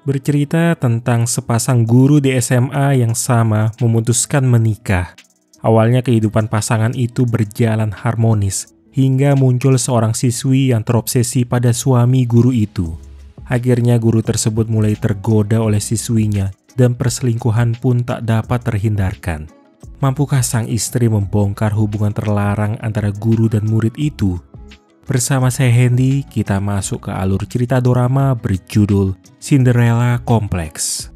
Bercerita tentang sepasang guru di SMA yang sama memutuskan menikah. Awalnya kehidupan pasangan itu berjalan harmonis, hingga muncul seorang siswi yang terobsesi pada suami guru itu. Akhirnya guru tersebut mulai tergoda oleh siswinya, dan perselingkuhan pun tak dapat terhindarkan. Mampukah sang istri membongkar hubungan terlarang antara guru dan murid itu? Bersama saya Hendy, kita masuk ke alur cerita dorama berjudul Cinderella Complex.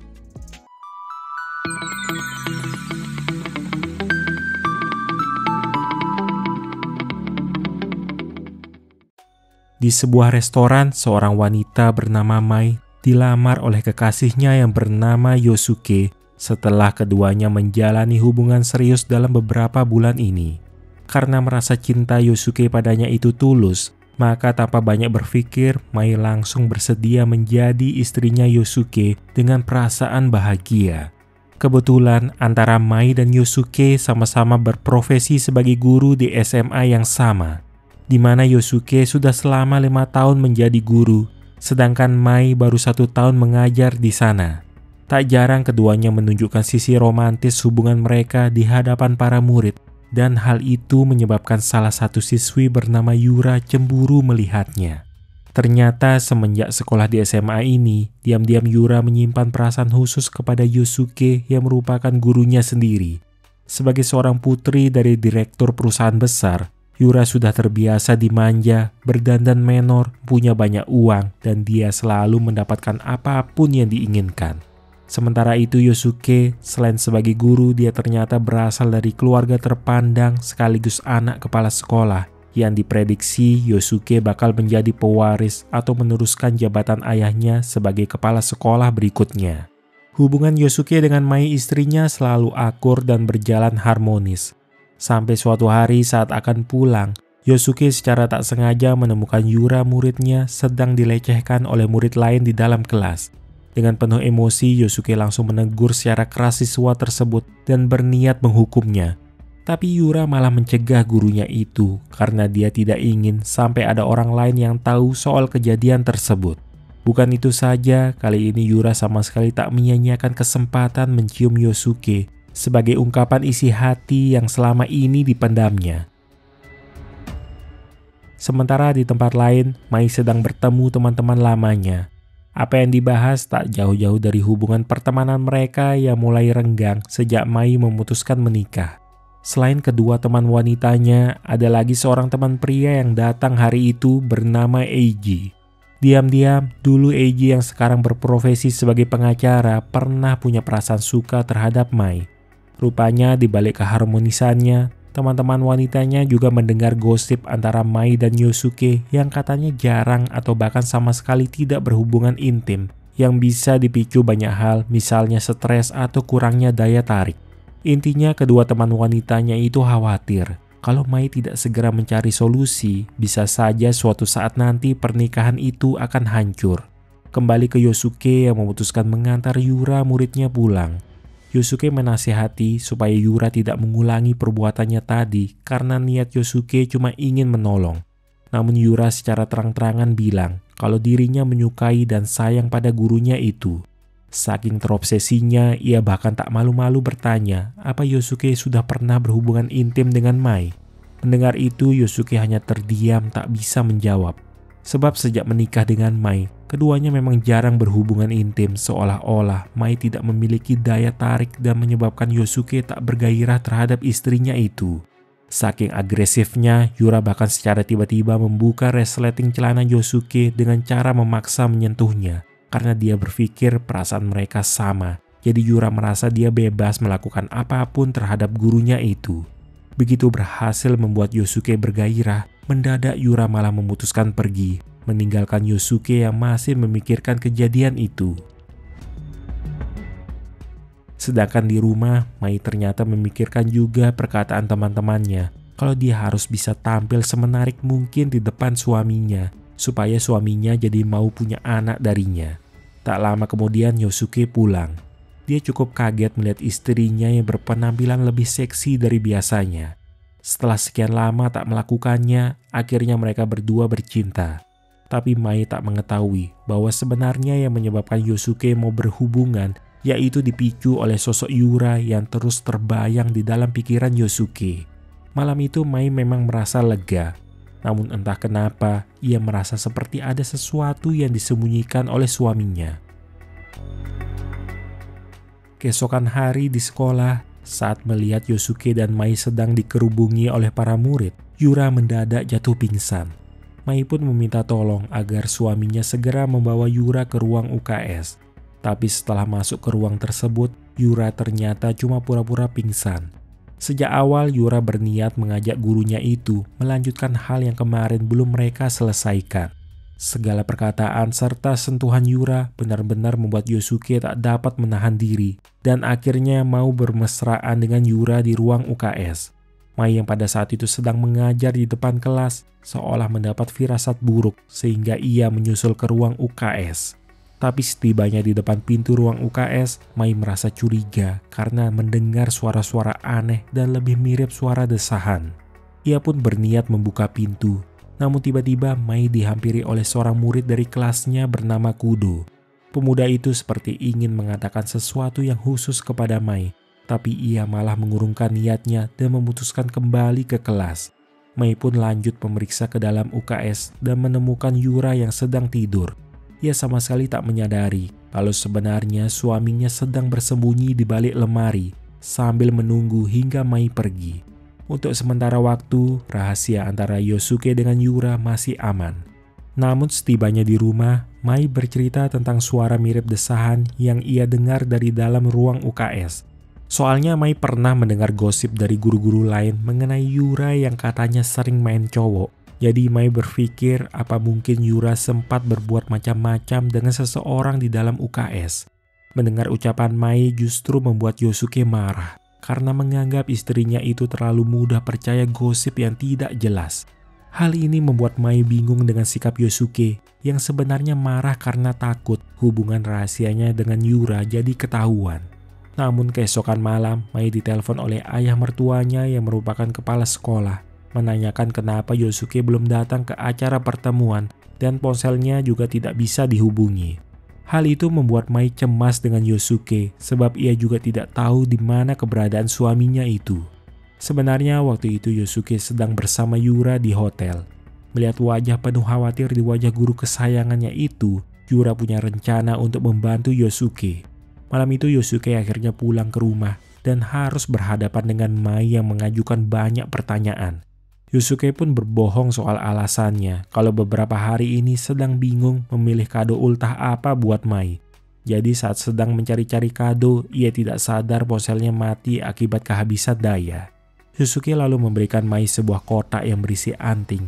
Di sebuah restoran, seorang wanita bernama Mai dilamar oleh kekasihnya yang bernama Yosuke setelah keduanya menjalani hubungan serius dalam beberapa bulan ini. Karena merasa cinta Yosuke padanya itu tulus, maka tanpa banyak berpikir, Mai langsung bersedia menjadi istrinya Yosuke dengan perasaan bahagia. Kebetulan antara Mai dan Yosuke sama-sama berprofesi sebagai guru di SMA yang sama, di mana Yosuke sudah selama 5 tahun menjadi guru, sedangkan Mai baru 1 tahun mengajar di sana. Tak jarang keduanya menunjukkan sisi romantis hubungan mereka di hadapan para murid, dan hal itu menyebabkan salah satu siswi bernama Yura cemburu melihatnya. Ternyata semenjak sekolah di SMA ini, diam-diam Yura menyimpan perasaan khusus kepada Yosuke yang merupakan gurunya sendiri. Sebagai seorang putri dari direktur perusahaan besar, Yura sudah terbiasa dimanja, berdandan menor, punya banyak uang, dan dia selalu mendapatkan apapun yang diinginkan. Sementara itu Yosuke, selain sebagai guru, dia ternyata berasal dari keluarga terpandang sekaligus anak kepala sekolah yang diprediksi Yosuke bakal menjadi pewaris atau meneruskan jabatan ayahnya sebagai kepala sekolah berikutnya. Hubungan Yosuke dengan Mai istrinya selalu akur dan berjalan harmonis. Sampai suatu hari saat akan pulang, Yosuke secara tak sengaja menemukan Yura muridnya sedang dilecehkan oleh murid lain di dalam kelas. Dengan penuh emosi, Yosuke langsung menegur secara keras siswa tersebut dan berniat menghukumnya. Tapi Yura malah mencegah gurunya itu karena dia tidak ingin sampai ada orang lain yang tahu soal kejadian tersebut. Bukan itu saja, kali ini Yura sama sekali tak menyia-nyiakan kesempatan mencium Yosuke sebagai ungkapan isi hati yang selama ini dipendamnya. Sementara di tempat lain, Mai sedang bertemu teman-teman lamanya. Apa yang dibahas tak jauh-jauh dari hubungan pertemanan mereka yang mulai renggang sejak Mai memutuskan menikah. Selain kedua teman wanitanya, ada lagi seorang teman pria yang datang hari itu bernama Eiji. Diam-diam, dulu Eiji yang sekarang berprofesi sebagai pengacara pernah punya perasaan suka terhadap Mai. Rupanya di balik keharmonisannya, teman-teman wanitanya juga mendengar gosip antara Mai dan Yosuke yang katanya jarang atau bahkan sama sekali tidak berhubungan intim, yang bisa dipicu banyak hal, misalnya stres atau kurangnya daya tarik. Intinya kedua teman wanitanya itu khawatir kalau Mai tidak segera mencari solusi, bisa saja suatu saat nanti pernikahan itu akan hancur. Kembali ke Yosuke yang memutuskan mengantar Yura muridnya pulang. Yosuke menasihati supaya Yura tidak mengulangi perbuatannya tadi karena niat Yosuke cuma ingin menolong. Namun Yura secara terang-terangan bilang kalau dirinya menyukai dan sayang pada gurunya itu. Saking terobsesinya, ia bahkan tak malu-malu bertanya apa Yosuke sudah pernah berhubungan intim dengan Mai. Mendengar itu, Yosuke hanya terdiam tak bisa menjawab. Sebab sejak menikah dengan Mai, keduanya memang jarang berhubungan intim, seolah-olah Mai tidak memiliki daya tarik dan menyebabkan Yosuke tak bergairah terhadap istrinya itu. Saking agresifnya, Yura bahkan secara tiba-tiba membuka resleting celana Yosuke dengan cara memaksa menyentuhnya, karena dia berpikir perasaan mereka sama. Jadi Yura merasa dia bebas melakukan apapun terhadap gurunya itu. Begitu berhasil membuat Yosuke bergairah, mendadak Yura malah memutuskan pergi, meninggalkan Yosuke yang masih memikirkan kejadian itu. Sedangkan di rumah, Mai ternyata memikirkan juga perkataan teman-temannya kalau dia harus bisa tampil semenarik mungkin di depan suaminya, supaya suaminya jadi mau punya anak darinya. Tak lama kemudian Yosuke pulang. Dia cukup kaget melihat istrinya yang berpenampilan lebih seksi dari biasanya. Setelah sekian lama tak melakukannya, akhirnya mereka berdua bercinta. Tapi Mai tak mengetahui bahwa sebenarnya yang menyebabkan Yosuke mau berhubungan yaitu dipicu oleh sosok Yura yang terus terbayang di dalam pikiran Yosuke. Malam itu Mai memang merasa lega. Namun entah kenapa ia merasa seperti ada sesuatu yang disembunyikan oleh suaminya. Keesokan hari di sekolah, saat melihat Yosuke dan Mai sedang dikerubungi oleh para murid, Yura mendadak jatuh pingsan. Mai pun meminta tolong agar suaminya segera membawa Yura ke ruang UKS. Tapi setelah masuk ke ruang tersebut, Yura ternyata cuma pura-pura pingsan. Sejak awal Yura berniat mengajak gurunya itu melanjutkan hal yang kemarin belum mereka selesaikan. Segala perkataan serta sentuhan Yura benar-benar membuat Yosuke tak dapat menahan diri dan akhirnya mau bermesraan dengan Yura di ruang UKS. Mai yang pada saat itu sedang mengajar di depan kelas seolah mendapat firasat buruk sehingga ia menyusul ke ruang UKS. Tapi setibanya di depan pintu ruang UKS, Mai merasa curiga karena mendengar suara-suara aneh dan lebih mirip suara desahan. Ia pun berniat membuka pintu. Namun tiba-tiba Mai dihampiri oleh seorang murid dari kelasnya bernama Kudo. Pemuda itu seperti ingin mengatakan sesuatu yang khusus kepada Mai, tapi ia malah mengurungkan niatnya dan memutuskan kembali ke kelas. Mai pun lanjut memeriksa ke dalam UKS dan menemukan Yura yang sedang tidur. Ia sama sekali tak menyadari kalau sebenarnya suaminya sedang bersembunyi di balik lemari sambil menunggu hingga Mai pergi. Untuk sementara waktu, rahasia antara Yosuke dengan Yura masih aman. Namun setibanya di rumah, Mai bercerita tentang suara mirip desahan yang ia dengar dari dalam ruang UKS. Soalnya Mai pernah mendengar gosip dari guru-guru lain mengenai Yura yang katanya sering main cowok. Jadi Mai berpikir apa mungkin Yura sempat berbuat macam-macam dengan seseorang di dalam UKS. Mendengar ucapan Mai justru membuat Yosuke marah karena menganggap istrinya itu terlalu mudah percaya gosip yang tidak jelas. Hal ini membuat Mai bingung dengan sikap Yosuke yang sebenarnya marah karena takut hubungan rahasianya dengan Yura jadi ketahuan. Namun keesokan malam, Mai ditelepon oleh ayah mertuanya yang merupakan kepala sekolah, menanyakan kenapa Yosuke belum datang ke acara pertemuan dan ponselnya juga tidak bisa dihubungi. Hal itu membuat Mai cemas dengan Yosuke sebab ia juga tidak tahu di mana keberadaan suaminya itu. Sebenarnya waktu itu Yosuke sedang bersama Yura di hotel. Melihat wajah penuh khawatir di wajah guru kesayangannya itu, Yura punya rencana untuk membantu Yosuke. Malam itu Yosuke akhirnya pulang ke rumah dan harus berhadapan dengan Mai yang mengajukan banyak pertanyaan. Yosuke pun berbohong soal alasannya kalau beberapa hari ini sedang bingung memilih kado ultah apa buat Mai. Jadi saat sedang mencari-cari kado, ia tidak sadar ponselnya mati akibat kehabisan daya. Yosuke lalu memberikan Mai sebuah kotak yang berisi anting.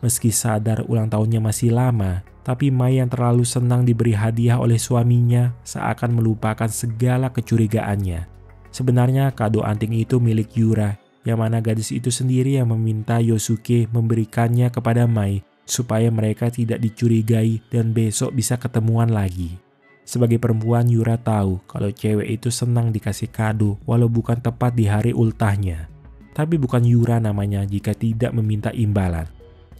Meski sadar ulang tahunnya masih lama, tapi Mai yang terlalu senang diberi hadiah oleh suaminya seakan melupakan segala kecurigaannya. Sebenarnya kado anting itu milik Yura, yang mana gadis itu sendiri yang meminta Yosuke memberikannya kepada Mai supaya mereka tidak dicurigai dan besok bisa ketemuan lagi. Sebagai perempuan, Yura tahu kalau cewek itu senang dikasih kado walau bukan tepat di hari ultahnya. Tapi bukan Yura namanya jika tidak meminta imbalan.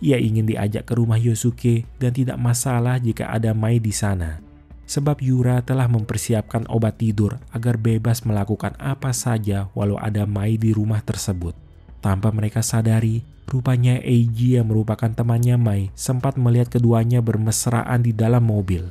Ia ingin diajak ke rumah Yosuke dan tidak masalah jika ada Mai di sana. Sebab Yura telah mempersiapkan obat tidur agar bebas melakukan apa saja walau ada Mai di rumah tersebut. Tanpa mereka sadari, rupanya Eiji yang merupakan temannya Mai sempat melihat keduanya bermesraan di dalam mobil.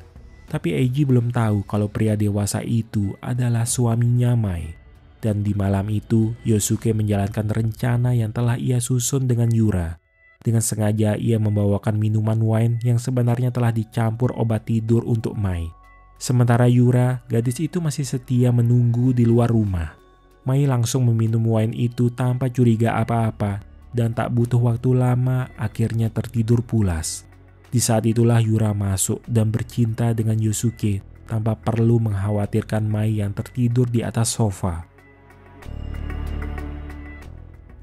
Tapi Eiji belum tahu kalau pria dewasa itu adalah suaminya Mai. Dan di malam itu, Yosuke menjalankan rencana yang telah ia susun dengan Yura. Dengan sengaja ia membawakan minuman wine yang sebenarnya telah dicampur obat tidur untuk Mai. Sementara Yura, gadis itu masih setia menunggu di luar rumah. Mai langsung meminum wine itu tanpa curiga apa-apa dan tak butuh waktu lama akhirnya tertidur pulas. Di saat itulah Yura masuk dan bercinta dengan Yosuke tanpa perlu mengkhawatirkan Mai yang tertidur di atas sofa.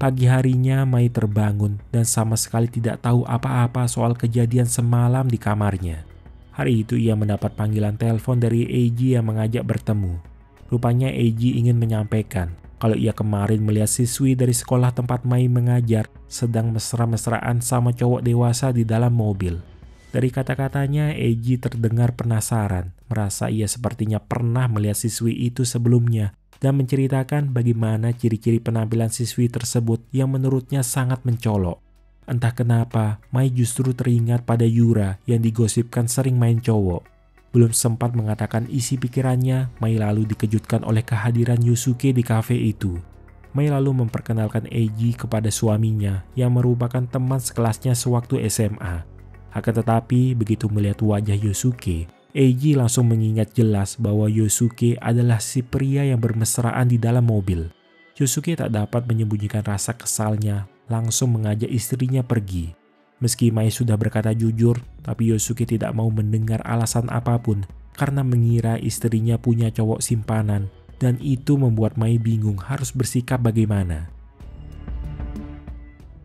Pagi harinya Mai terbangun dan sama sekali tidak tahu apa-apa soal kejadian semalam di kamarnya. Hari itu ia mendapat panggilan telepon dari Eiji yang mengajak bertemu. Rupanya Eiji ingin menyampaikan kalau ia kemarin melihat siswi dari sekolah tempat Mai mengajar sedang mesra-mesraan sama cowok dewasa di dalam mobil. Dari kata-katanya, Eiji terdengar penasaran, merasa ia sepertinya pernah melihat siswi itu sebelumnya, dan menceritakan bagaimana ciri-ciri penampilan siswi tersebut yang menurutnya sangat mencolok. Entah kenapa, Mai justru teringat pada Yura yang digosipkan sering main cowok. Belum sempat mengatakan isi pikirannya, Mai lalu dikejutkan oleh kehadiran Yosuke di kafe itu. Mai lalu memperkenalkan Eiji kepada suaminya yang merupakan teman sekelasnya sewaktu SMA. Akan tetapi, begitu melihat wajah Yosuke, Eiji langsung mengingat jelas bahwa Yosuke adalah si pria yang bermesraan di dalam mobil. Yosuke tak dapat menyembunyikan rasa kesalnya, langsung mengajak istrinya pergi. Meski Mai sudah berkata jujur, tapi Yosuke tidak mau mendengar alasan apapun karena mengira istrinya punya cowok simpanan, dan itu membuat Mai bingung harus bersikap bagaimana.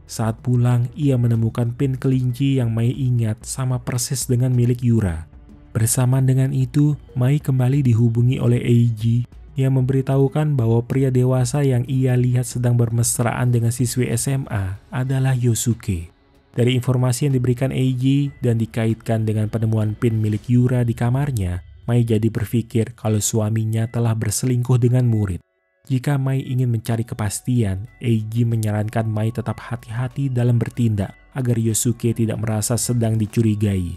Saat pulang, ia menemukan pin kelinci yang Mai ingat sama persis dengan milik Yura. Bersamaan dengan itu, Mai kembali dihubungi oleh Eiji yang memberitahukan bahwa pria dewasa yang ia lihat sedang bermesraan dengan siswi SMA adalah Yosuke. Dari informasi yang diberikan Eiji dan dikaitkan dengan penemuan pin milik Yura di kamarnya, Mai jadi berpikir kalau suaminya telah berselingkuh dengan murid. Jika Mai ingin mencari kepastian, Eiji menyarankan Mai tetap hati-hati dalam bertindak agar Yosuke tidak merasa sedang dicurigai.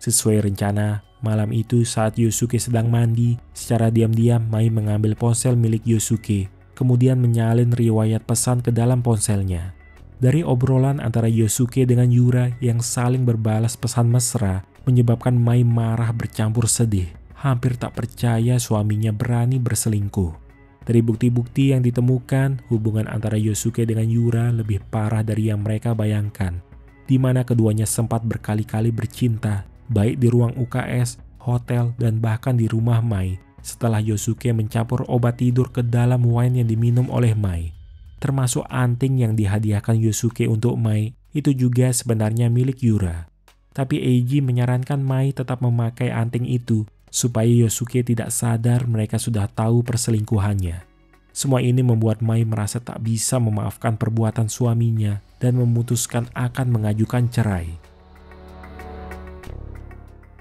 Sesuai rencana, malam itu saat Yosuke sedang mandi, secara diam-diam Mai mengambil ponsel milik Yosuke, kemudian menyalin riwayat pesan ke dalam ponselnya. Dari obrolan antara Yosuke dengan Yura yang saling berbalas pesan mesra, menyebabkan Mai marah bercampur sedih, hampir tak percaya suaminya berani berselingkuh. Dari bukti-bukti yang ditemukan, hubungan antara Yosuke dengan Yura lebih parah dari yang mereka bayangkan, di mana keduanya sempat berkali-kali bercinta, baik di ruang UKS, hotel, dan bahkan di rumah Mai, setelah Yosuke mencampur obat tidur ke dalam wine yang diminum oleh Mai. Termasuk anting yang dihadiahkan Yosuke untuk Mai, itu juga sebenarnya milik Yura. Tapi Eiji menyarankan Mai tetap memakai anting itu, supaya Yosuke tidak sadar mereka sudah tahu perselingkuhannya. Semua ini membuat Mai merasa tak bisa memaafkan perbuatan suaminya dan memutuskan akan mengajukan cerai.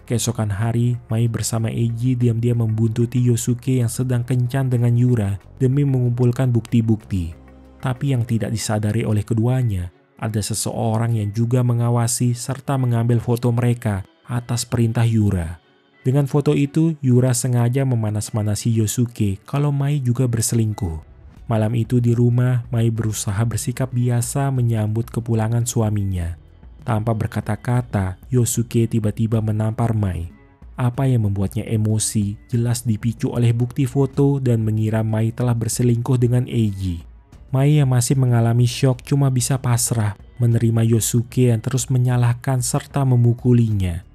Keesokan hari, Mai bersama Eiji diam-diam membuntuti Yosuke yang sedang kencan dengan Yura demi mengumpulkan bukti-bukti. Tapi yang tidak disadari oleh keduanya, ada seseorang yang juga mengawasi serta mengambil foto mereka atas perintah Yura. Dengan foto itu, Yura sengaja memanas-manasi Yosuke kalau Mai juga berselingkuh. Malam itu di rumah, Mai berusaha bersikap biasa menyambut kepulangan suaminya. Tanpa berkata-kata, Yosuke tiba-tiba menampar Mai. Apa yang membuatnya emosi jelas dipicu oleh bukti foto dan mengira Mai telah berselingkuh dengan Eiji. Mai yang masih mengalami syok cuma bisa pasrah menerima Yosuke yang terus menyalahkan serta memukulinya.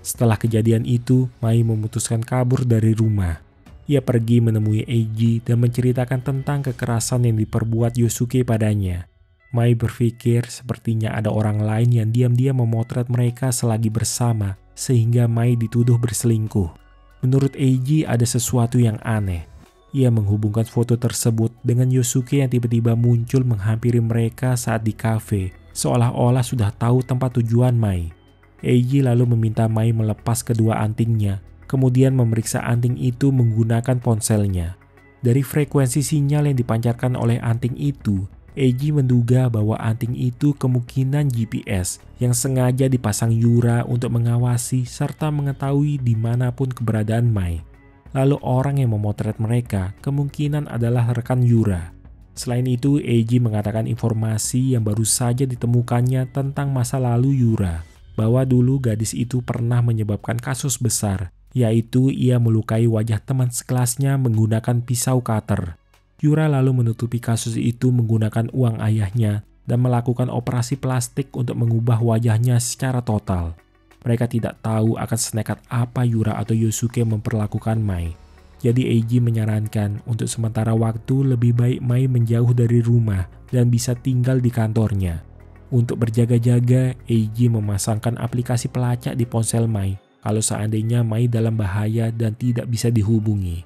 Setelah kejadian itu, Mai memutuskan kabur dari rumah. Ia pergi menemui Eiji dan menceritakan tentang kekerasan yang diperbuat Yosuke padanya. Mai berpikir sepertinya ada orang lain yang diam-diam memotret mereka selagi bersama, sehingga Mai dituduh berselingkuh. Menurut Eiji ada sesuatu yang aneh. Ia menghubungkan foto tersebut dengan Yosuke yang tiba-tiba muncul menghampiri mereka saat di kafe, seolah-olah sudah tahu tempat tujuan Mai. Eiji lalu meminta Mai melepas kedua antingnya, kemudian memeriksa anting itu menggunakan ponselnya. Dari frekuensi sinyal yang dipancarkan oleh anting itu, Eiji menduga bahwa anting itu kemungkinan GPS yang sengaja dipasang Yura untuk mengawasi serta mengetahui dimanapun keberadaan Mai. Lalu orang yang memotret mereka kemungkinan adalah rekan Yura. Selain itu, Eiji mengatakan informasi yang baru saja ditemukannya tentang masa lalu Yura, bahwa dulu gadis itu pernah menyebabkan kasus besar, yaitu ia melukai wajah teman sekelasnya menggunakan pisau cutter. Yura lalu menutupi kasus itu menggunakan uang ayahnya dan melakukan operasi plastik untuk mengubah wajahnya secara total. Mereka tidak tahu akan senekat apa Yura atau Yosuke memperlakukan Mai. Jadi Eiji menyarankan untuk sementara waktu lebih baik Mai menjauh dari rumah dan bisa tinggal di kantornya. Untuk berjaga-jaga, Eiji memasangkan aplikasi pelacak di ponsel Mai kalau seandainya Mai dalam bahaya dan tidak bisa dihubungi.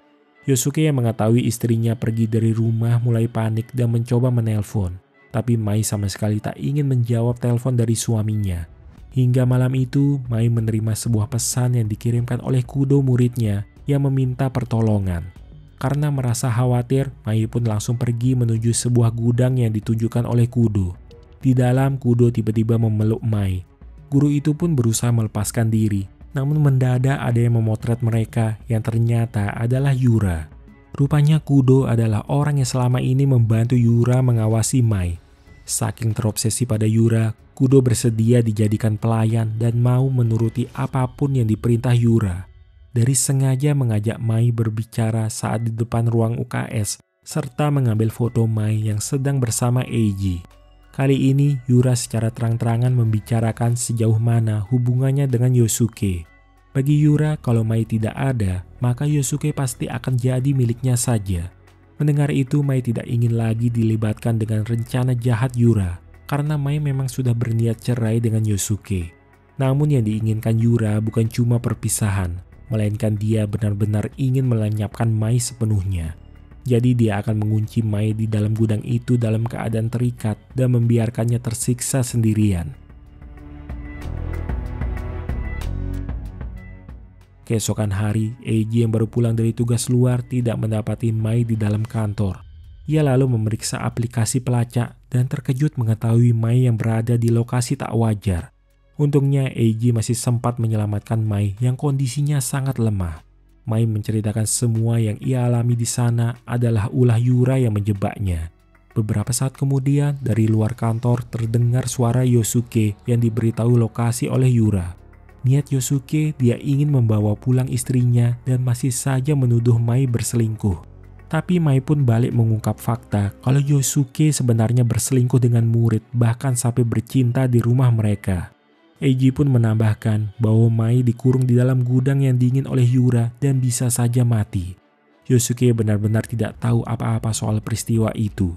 Yosuke yang mengetahui istrinya pergi dari rumah mulai panik dan mencoba menelpon. Tapi Mai sama sekali tak ingin menjawab telepon dari suaminya. Hingga malam itu, Mai menerima sebuah pesan yang dikirimkan oleh Kudo muridnya yang meminta pertolongan. Karena merasa khawatir, Mai pun langsung pergi menuju sebuah gudang yang ditunjukkan oleh Kudo. Di dalam, Kudo tiba-tiba memeluk Mai. Guru itu pun berusaha melepaskan diri, namun mendadak ada yang memotret mereka yang ternyata adalah Yura. Rupanya Kudo adalah orang yang selama ini membantu Yura mengawasi Mai. Saking terobsesi pada Yura, Kudo bersedia dijadikan pelayan dan mau menuruti apapun yang diperintah Yura. Dari sengaja mengajak Mai berbicara saat di depan ruang UKS, serta mengambil foto Mai yang sedang bersama Eiji. Kali ini Yura secara terang-terangan membicarakan sejauh mana hubungannya dengan Yosuke. Bagi Yura, kalau Mai tidak ada, maka Yosuke pasti akan jadi miliknya saja. Mendengar itu, Mai tidak ingin lagi dilibatkan dengan rencana jahat Yura, karena Mai memang sudah berniat cerai dengan Yosuke. Namun yang diinginkan Yura bukan cuma perpisahan, melainkan dia benar-benar ingin melenyapkan Mai sepenuhnya. Jadi dia akan mengunci Mai di dalam gudang itu dalam keadaan terikat dan membiarkannya tersiksa sendirian. Keesokan hari, Eiji yang baru pulang dari tugas luar tidak mendapati Mai di dalam kantor. Ia lalu memeriksa aplikasi pelacak dan terkejut mengetahui Mai yang berada di lokasi tak wajar. Untungnya Eiji masih sempat menyelamatkan Mai yang kondisinya sangat lemah. Mai menceritakan semua yang ia alami di sana adalah ulah Yura yang menjebaknya. Beberapa saat kemudian, dari luar kantor terdengar suara Yosuke yang diberitahu lokasi oleh Yura. Niat Yosuke, dia ingin membawa pulang istrinya dan masih saja menuduh Mai berselingkuh. Tapi Mai pun balik mengungkap fakta kalau Yosuke sebenarnya berselingkuh dengan murid, bahkan sampai bercinta di rumah mereka. Eiji pun menambahkan bahwa Mai dikurung di dalam gudang yang dingin oleh Yura dan bisa saja mati. Yosuke benar-benar tidak tahu apa-apa soal peristiwa itu.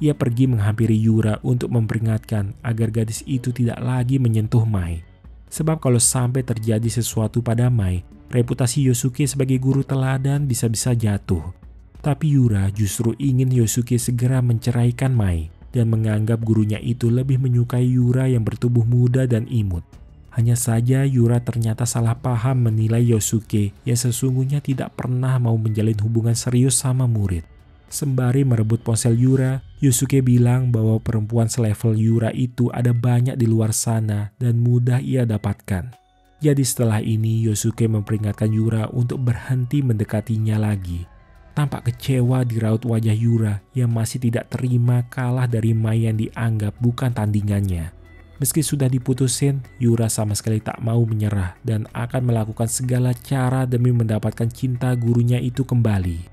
Ia pergi menghampiri Yura untuk memperingatkan agar gadis itu tidak lagi menyentuh Mai. Sebab kalau sampai terjadi sesuatu pada Mai, reputasi Yosuke sebagai guru teladan bisa-bisa jatuh. Tapi Yura justru ingin Yosuke segera menceraikan Mai dan menganggap gurunya itu lebih menyukai Yura yang bertubuh muda dan imut. Hanya saja Yura ternyata salah paham menilai Yosuke yang sesungguhnya tidak pernah mau menjalin hubungan serius sama murid. Sembari merebut ponsel Yura, Yosuke bilang bahwa perempuan selevel Yura itu ada banyak di luar sana dan mudah ia dapatkan. Jadi setelah ini Yosuke memperingatkan Yura untuk berhenti mendekatinya lagi. Tampak kecewa di raut wajah Yura yang masih tidak terima kalah dari Mai yang dianggap bukan tandingannya. Meski sudah diputusin, Yura sama sekali tak mau menyerah dan akan melakukan segala cara demi mendapatkan cinta gurunya itu kembali.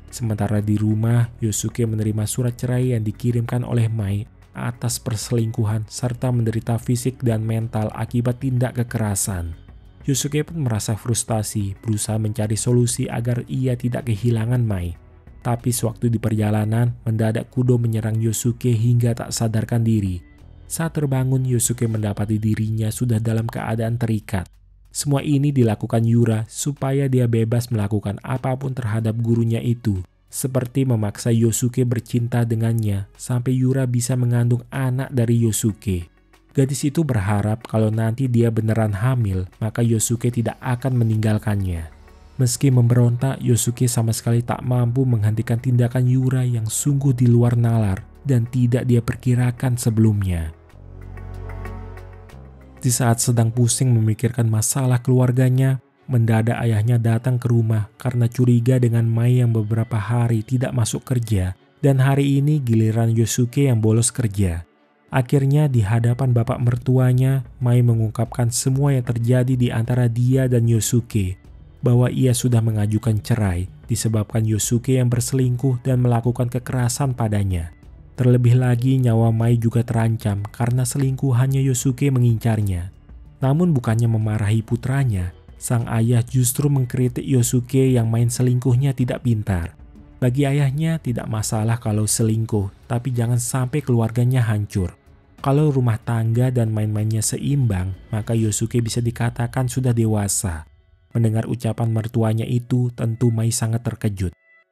Sementara di rumah, Yosuke menerima surat cerai yang dikirimkan oleh Mai atas perselingkuhan serta menderita fisik dan mental akibat tindak kekerasan. Yosuke pun merasa frustasi, berusaha mencari solusi agar ia tidak kehilangan Mai. Tapi sewaktu di perjalanan, mendadak Kudo menyerang Yosuke hingga tak sadarkan diri. Saat terbangun, Yosuke mendapati dirinya sudah dalam keadaan terikat. Semua ini dilakukan Yura supaya dia bebas melakukan apapun terhadap gurunya itu, seperti memaksa Yosuke bercinta dengannya sampai Yura bisa mengandung anak dari Yosuke. Gadis itu berharap kalau nanti dia beneran hamil, maka Yosuke tidak akan meninggalkannya. Meski memberontak, Yosuke sama sekali tak mampu menghentikan tindakan Yura yang sungguh di luar nalar dan tidak dia perkirakan sebelumnya. Di saat sedang pusing memikirkan masalah keluarganya, mendadak ayahnya datang ke rumah karena curiga dengan Mai yang beberapa hari tidak masuk kerja dan hari ini giliran Yosuke yang bolos kerja. Akhirnya di hadapan bapak mertuanya, Mai mengungkapkan semua yang terjadi di antara dia dan Yosuke, bahwa ia sudah mengajukan cerai disebabkan Yosuke yang berselingkuh dan melakukan kekerasan padanya. Terlebih lagi nyawa Mai juga terancam karena selingkuhannya Yosuke mengincarnya. Namun bukannya memarahi putranya, sang ayah justru mengkritik Yosuke yang main selingkuhnya tidak pintar. Bagi ayahnya tidak masalah kalau selingkuh, tapi jangan sampai keluarganya hancur. Kalau rumah tangga dan main-mainnya seimbang, maka Yosuke bisa dikatakan sudah dewasa. Mendengar ucapan mertuanya itu, tentu Mai sangat terkejut.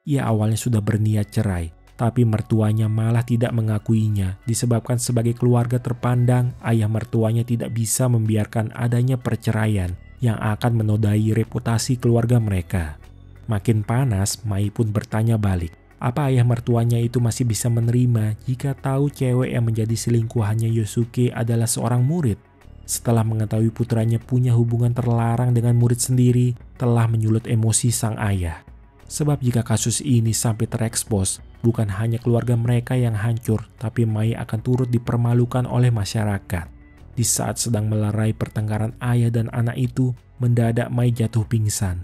Ia awalnya sudah berniat cerai, Tapi mertuanya malah tidak mengakuinya, disebabkan sebagai keluarga terpandang, ayah mertuanya tidak bisa membiarkan adanya perceraian yang akan menodai reputasi keluarga mereka. Makin panas, Mai pun bertanya balik, apa ayah mertuanya itu masih bisa menerima jika tahu cewek yang menjadi selingkuhannya Yosuke adalah seorang murid? Setelah mengetahui putranya punya hubungan terlarang dengan murid sendiri, telah menyulut emosi sang ayah. Sebab jika kasus ini sampai terekspos, bukan hanya keluarga mereka yang hancur, tapi Mai akan turut dipermalukan oleh masyarakat. Di saat sedang melerai pertengkaran ayah dan anak itu, mendadak Mai jatuh pingsan.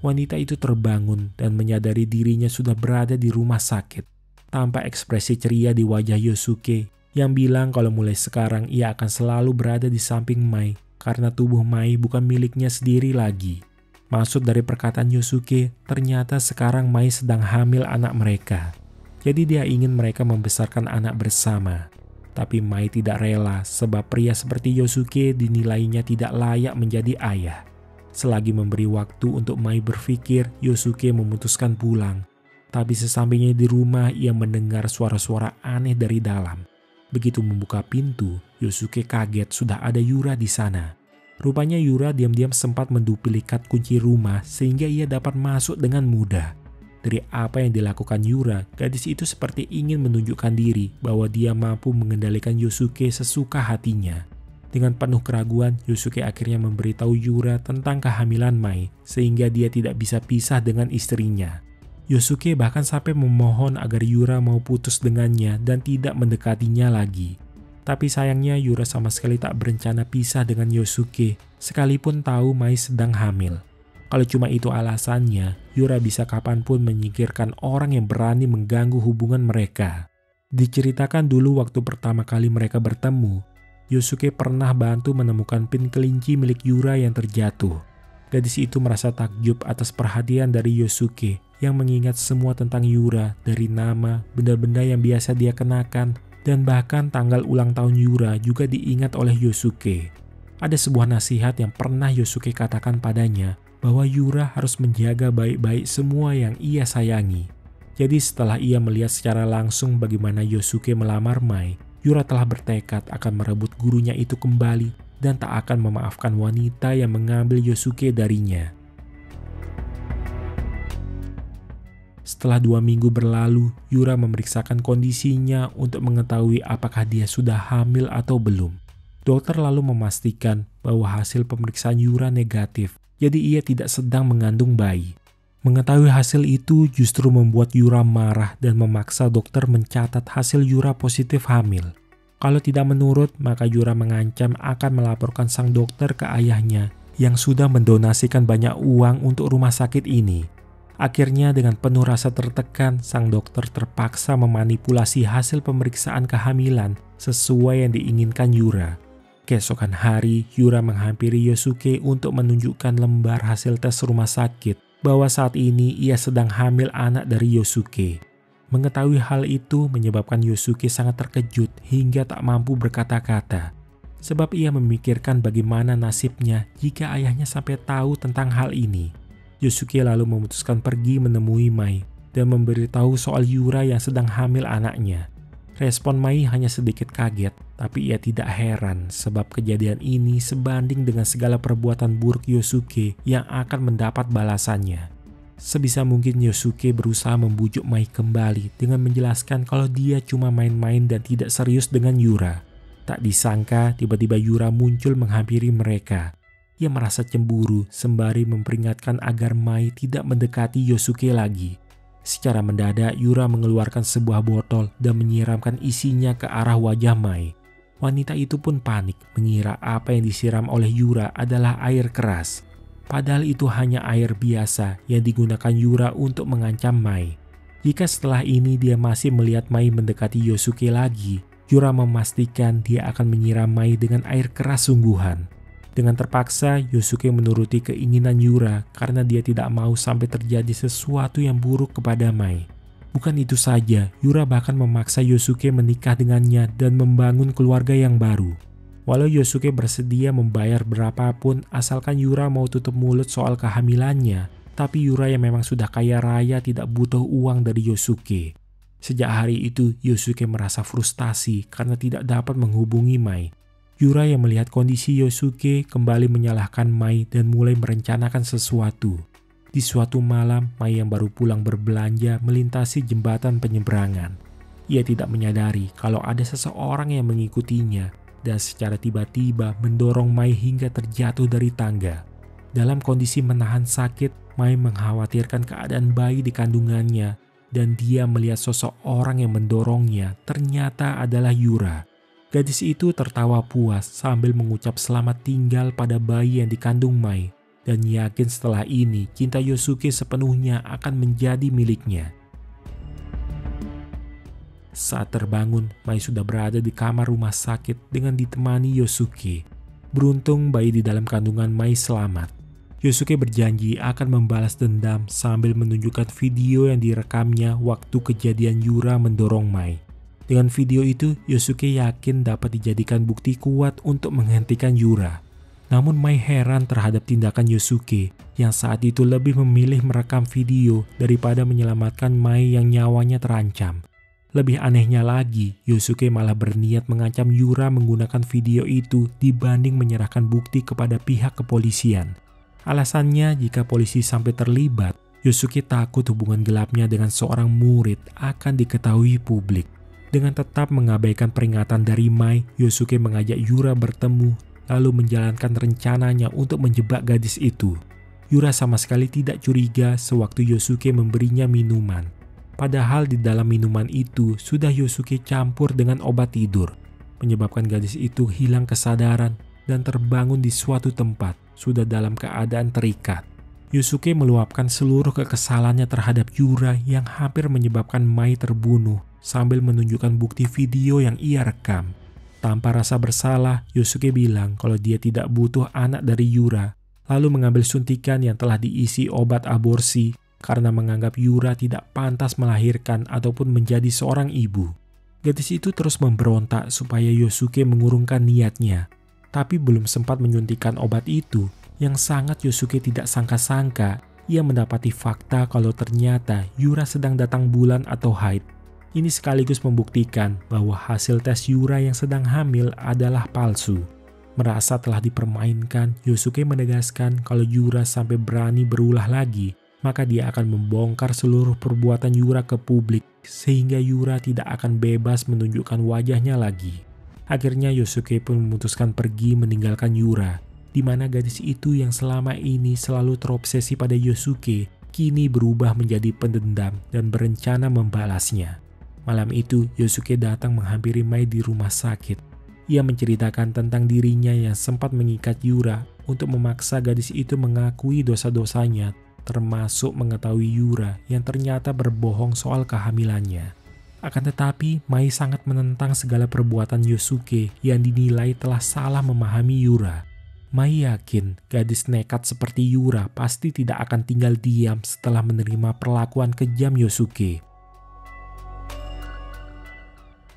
Wanita itu terbangun dan menyadari dirinya sudah berada di rumah sakit. Tampak ekspresi ceria di wajah Yosuke yang bilang kalau mulai sekarang ia akan selalu berada di samping Mai karena tubuh Mai bukan miliknya sendiri lagi. Maksud dari perkataan Yosuke, ternyata sekarang Mai sedang hamil anak mereka. Jadi dia ingin mereka membesarkan anak bersama. Tapi Mai tidak rela sebab pria seperti Yosuke dinilainya tidak layak menjadi ayah. Selagi memberi waktu untuk Mai berpikir, Yosuke memutuskan pulang. Tapi sesampainya di rumah, ia mendengar suara-suara aneh dari dalam. Begitu membuka pintu, Yosuke kaget sudah ada Yura di sana. Rupanya Yura diam-diam sempat menduplikat kunci rumah sehingga ia dapat masuk dengan mudah. Dari apa yang dilakukan Yura, gadis itu seperti ingin menunjukkan diri bahwa dia mampu mengendalikan Yosuke sesuka hatinya. Dengan penuh keraguan, Yosuke akhirnya memberitahu Yura tentang kehamilan Mai sehingga dia tidak bisa pisah dengan istrinya. Yosuke bahkan sampai memohon agar Yura mau putus dengannya dan tidak mendekatinya lagi. Tapi sayangnya Yura sama sekali tak berencana pisah dengan Yosuke, sekalipun tahu Mai sedang hamil. Kalau cuma itu alasannya, Yura bisa kapanpun menyingkirkan orang yang berani mengganggu hubungan mereka. Diceritakan dulu waktu pertama kali mereka bertemu, Yosuke pernah bantu menemukan pin kelinci milik Yura yang terjatuh. Gadis itu merasa takjub atas perhatian dari Yosuke yang mengingat semua tentang Yura dari nama, benda-benda yang biasa dia kenakan, dan bahkan tanggal ulang tahun Yura juga diingat oleh Yosuke. Ada sebuah nasihat yang pernah Yosuke katakan padanya bahwa Yura harus menjaga baik-baik semua yang ia sayangi. Jadi setelah ia melihat secara langsung bagaimana Yosuke melamar Mai, Yura telah bertekad akan merebut gurunya itu kembali dan tak akan memaafkan wanita yang mengambil Yosuke darinya. Setelah 2 minggu berlalu, Yura memeriksakan kondisinya untuk mengetahui apakah dia sudah hamil atau belum. Dokter lalu memastikan bahwa hasil pemeriksaan Yura negatif, jadi ia tidak sedang mengandung bayi. Mengetahui hasil itu justru membuat Yura marah dan memaksa dokter mencatat hasil Yura positif hamil. Kalau tidak menurut, maka Yura mengancam akan melaporkan sang dokter ke ayahnya yang sudah mendonasikan banyak uang untuk rumah sakit ini. Akhirnya dengan penuh rasa tertekan, sang dokter terpaksa memanipulasi hasil pemeriksaan kehamilan sesuai yang diinginkan Yura. Keesokan hari, Yura menghampiri Yosuke untuk menunjukkan lembar hasil tes rumah sakit bahwa saat ini ia sedang hamil anak dari Yosuke. Mengetahui hal itu menyebabkan Yosuke sangat terkejut hingga tak mampu berkata-kata. Sebab ia memikirkan bagaimana nasibnya jika ayahnya sampai tahu tentang hal ini. Yosuke lalu memutuskan pergi menemui Mai dan memberitahu soal Yura yang sedang hamil anaknya. Respon Mai hanya sedikit kaget, tapi ia tidak heran sebab kejadian ini sebanding dengan segala perbuatan buruk Yosuke yang akan mendapat balasannya. Sebisa mungkin Yosuke berusaha membujuk Mai kembali dengan menjelaskan kalau dia cuma main-main dan tidak serius dengan Yura. Tak disangka tiba-tiba Yura muncul menghampiri mereka. Ia merasa cemburu sembari memperingatkan agar Mai tidak mendekati Yosuke lagi. Secara mendadak Yura mengeluarkan sebuah botol dan menyiramkan isinya ke arah wajah Mai. Wanita itu pun panik mengira apa yang disiram oleh Yura adalah air keras. Padahal itu hanya air biasa yang digunakan Yura untuk mengancam Mai. Jika setelah ini dia masih melihat Mai mendekati Yosuke lagi, Yura memastikan dia akan menyiram Mai dengan air keras sungguhan. Dengan terpaksa, Yosuke menuruti keinginan Yura karena dia tidak mau sampai terjadi sesuatu yang buruk kepada Mai. Bukan itu saja, Yura bahkan memaksa Yosuke menikah dengannya dan membangun keluarga yang baru. Walau Yosuke bersedia membayar berapapun asalkan Yura mau tutup mulut soal kehamilannya, Tapi Yura yang memang sudah kaya raya tidak butuh uang dari Yosuke. Sejak hari itu, Yosuke merasa frustasi karena tidak dapat menghubungi Mai. Yura yang melihat kondisi Yosuke kembali menyalahkan Mai dan mulai merencanakan sesuatu. Di suatu malam, Mai yang baru pulang berbelanja melintasi jembatan penyeberangan. Ia tidak menyadari kalau ada seseorang yang mengikutinya dan secara tiba-tiba mendorong Mai hingga terjatuh dari tangga. Dalam kondisi menahan sakit, Mai mengkhawatirkan keadaan bayi di kandungannya dan dia melihat sosok orang yang mendorongnya ternyata adalah Yura. Gadis itu tertawa puas sambil mengucap selamat tinggal pada bayi yang dikandung Mai dan yakin setelah ini cinta Yosuke sepenuhnya akan menjadi miliknya. Saat terbangun, Mai sudah berada di kamar rumah sakit dengan ditemani Yosuke. Beruntung bayi di dalam kandungan Mai selamat. Yosuke berjanji akan membalas dendam sambil menunjukkan video yang direkamnya waktu kejadian Yura mendorong Mai. Dengan video itu, Yosuke yakin dapat dijadikan bukti kuat untuk menghentikan Yura. Namun Mai heran terhadap tindakan Yosuke yang saat itu lebih memilih merekam video daripada menyelamatkan Mai yang nyawanya terancam. Lebih anehnya lagi, Yosuke malah berniat mengancam Yura menggunakan video itu dibanding menyerahkan bukti kepada pihak kepolisian. Alasannya, jika polisi sampai terlibat, Yosuke takut hubungan gelapnya dengan seorang murid akan diketahui publik. Dengan tetap mengabaikan peringatan dari Mai, Yosuke mengajak Yura bertemu lalu menjalankan rencananya untuk menjebak gadis itu. Yura sama sekali tidak curiga sewaktu Yosuke memberinya minuman. Padahal di dalam minuman itu sudah Yosuke campur dengan obat tidur, menyebabkan gadis itu hilang kesadaran dan terbangun di suatu tempat, sudah dalam keadaan terikat. Yosuke meluapkan seluruh kekesalannya terhadap Yura yang hampir menyebabkan Mai terbunuh sambil menunjukkan bukti video yang ia rekam. Tanpa rasa bersalah, Yosuke bilang kalau dia tidak butuh anak dari Yura, lalu mengambil suntikan yang telah diisi obat aborsi karena menganggap Yura tidak pantas melahirkan ataupun menjadi seorang ibu. Gadis itu terus memberontak supaya Yosuke mengurungkan niatnya, tapi belum sempat menyuntikkan obat itu, yang sangat Yosuke tidak sangka-sangka, ia mendapati fakta kalau ternyata Yura sedang datang bulan atau haid. Ini sekaligus membuktikan bahwa hasil tes Yura yang sedang hamil adalah palsu. Merasa telah dipermainkan, Yosuke menegaskan kalau Yura sampai berani berulah lagi, maka dia akan membongkar seluruh perbuatan Yura ke publik sehingga Yura tidak akan bebas menunjukkan wajahnya lagi. Akhirnya Yosuke pun memutuskan pergi meninggalkan Yura, di mana gadis itu yang selama ini selalu terobsesi pada Yosuke, kini berubah menjadi pendendam dan berencana membalasnya. Malam itu, Yosuke datang menghampiri Mai di rumah sakit. Ia menceritakan tentang dirinya yang sempat mengikat Yura untuk memaksa gadis itu mengakui dosa-dosanya, termasuk mengetahui Yura yang ternyata berbohong soal kehamilannya. Akan tetapi, Mai sangat menentang segala perbuatan Yosuke yang dinilai telah salah memahami Yura. Mai yakin gadis nekat seperti Yura pasti tidak akan tinggal diam setelah menerima perlakuan kejam Yosuke.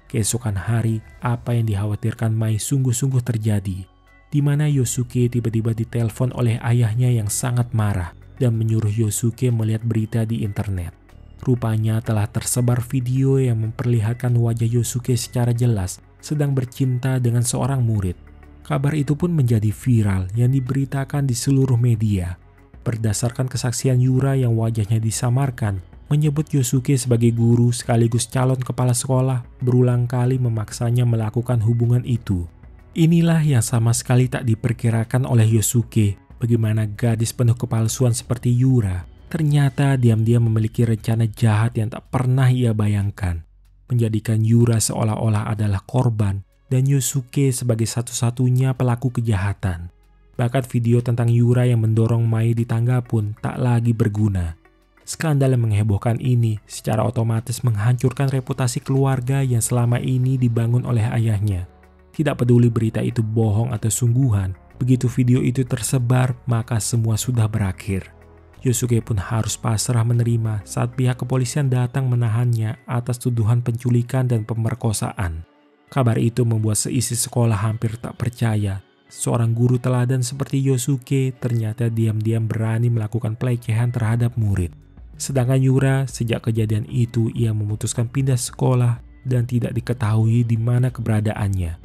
Keesokan hari, apa yang dikhawatirkan Mai sungguh-sungguh terjadi, di mana Yosuke tiba-tiba ditelepon oleh ayahnya yang sangat marah dan menyuruh Yosuke melihat berita di internet. Rupanya telah tersebar video yang memperlihatkan wajah Yosuke secara jelas sedang bercinta dengan seorang murid. Kabar itu pun menjadi viral yang diberitakan di seluruh media. Berdasarkan kesaksian Yura yang wajahnya disamarkan, menyebut Yosuke sebagai guru sekaligus calon kepala sekolah berulang kali memaksanya melakukan hubungan itu. Inilah yang sama sekali tak diperkirakan oleh Yosuke, bagaimana gadis penuh kepalsuan seperti Yura ternyata diam-diam memiliki rencana jahat yang tak pernah ia bayangkan, menjadikan Yura seolah-olah adalah korban dan Yosuke sebagai satu-satunya pelaku kejahatan. Bahkan video tentang Yura yang mendorong Mai di tangga pun tak lagi berguna. Skandal yang menghebohkan ini secara otomatis menghancurkan reputasi keluarga yang selama ini dibangun oleh ayahnya. Tidak peduli berita itu bohong atau sungguhan, begitu video itu tersebar, maka semua sudah berakhir. Yosuke pun harus pasrah menerima saat pihak kepolisian datang menahannya atas tuduhan penculikan dan pemerkosaan. Kabar itu membuat seisi sekolah hampir tak percaya Seorang guru teladan seperti Yosuke ternyata diam-diam berani melakukan pelecehan terhadap murid. Sedangkan Yura, sejak kejadian itu ia memutuskan pindah sekolah dan tidak diketahui di mana keberadaannya.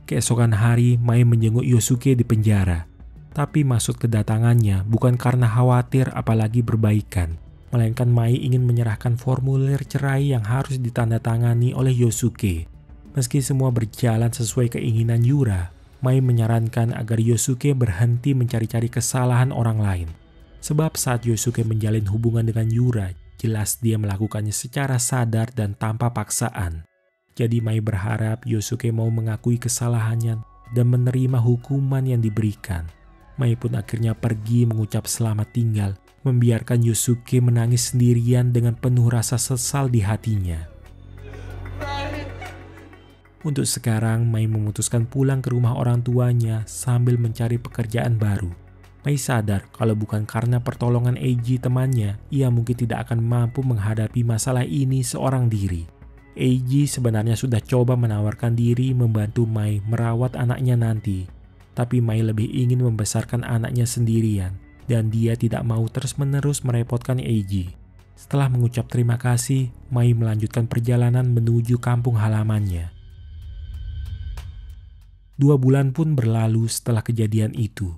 Keesokan hari, Mai menjenguk Yosuke di penjara. Tapi maksud kedatangannya bukan karena khawatir apalagi berbaikan, melainkan Mai ingin menyerahkan formulir cerai yang harus ditandatangani oleh Yosuke. Meski semua berjalan sesuai keinginan Yura, Mai menyarankan agar Yosuke berhenti mencari-cari kesalahan orang lain. Sebab saat Yosuke menjalin hubungan dengan Yura, jelas dia melakukannya secara sadar dan tanpa paksaan. Jadi Mai berharap Yosuke mau mengakui kesalahannya dan menerima hukuman yang diberikan. Mai pun akhirnya pergi mengucap selamat tinggal, membiarkan Yosuke menangis sendirian dengan penuh rasa sesal di hatinya. Untuk sekarang, Mai memutuskan pulang ke rumah orang tuanya sambil mencari pekerjaan baru. Mai sadar kalau bukan karena pertolongan Eiji temannya, ia mungkin tidak akan mampu menghadapi masalah ini seorang diri. Eiji sebenarnya sudah coba menawarkan diri membantu Mai merawat anaknya nanti. Tapi Mai lebih ingin membesarkan anaknya sendirian dan dia tidak mau terus-menerus merepotkan Eiji. Setelah mengucap terima kasih, Mai melanjutkan perjalanan menuju kampung halamannya. 2 bulan pun berlalu setelah kejadian itu.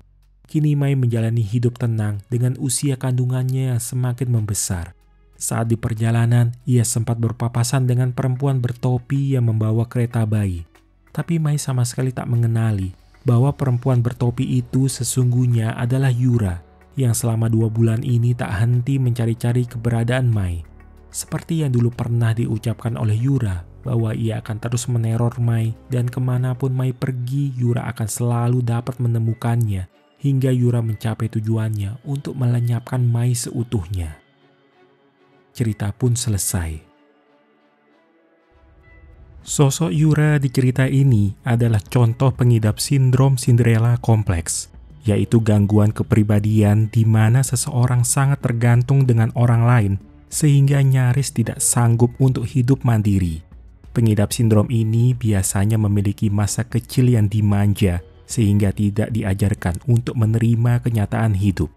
Kini Mai menjalani hidup tenang dengan usia kandungannya yang semakin membesar. Saat di perjalanan, ia sempat berpapasan dengan perempuan bertopi yang membawa kereta bayi. Tapi Mai sama sekali tak mengenali bahwa perempuan bertopi itu sesungguhnya adalah Yura yang selama 2 bulan ini tak henti mencari-cari keberadaan Mai. Seperti yang dulu pernah diucapkan oleh Yura bahwa ia akan terus meneror Mai dan kemanapun Mai pergi, Yura akan selalu dapat menemukannya hingga Yura mencapai tujuannya untuk melenyapkan Mai seutuhnya. Cerita pun selesai. Sosok Yura di cerita ini adalah contoh pengidap sindrom Cinderella kompleks, yaitu gangguan kepribadian di mana seseorang sangat tergantung dengan orang lain sehingga nyaris tidak sanggup untuk hidup mandiri. Pengidap sindrom ini biasanya memiliki masa kecil yang dimanja sehingga tidak diajarkan untuk menerima kenyataan hidup.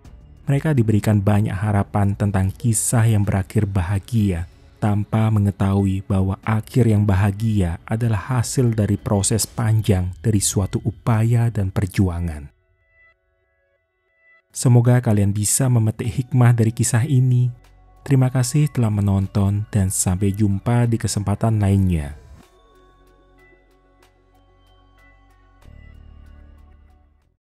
Mereka diberikan banyak harapan tentang kisah yang berakhir bahagia, tanpa mengetahui bahwa akhir yang bahagia adalah hasil dari proses panjang dari suatu upaya dan perjuangan. Semoga kalian bisa memetik hikmah dari kisah ini. Terima kasih telah menonton dan sampai jumpa di kesempatan lainnya.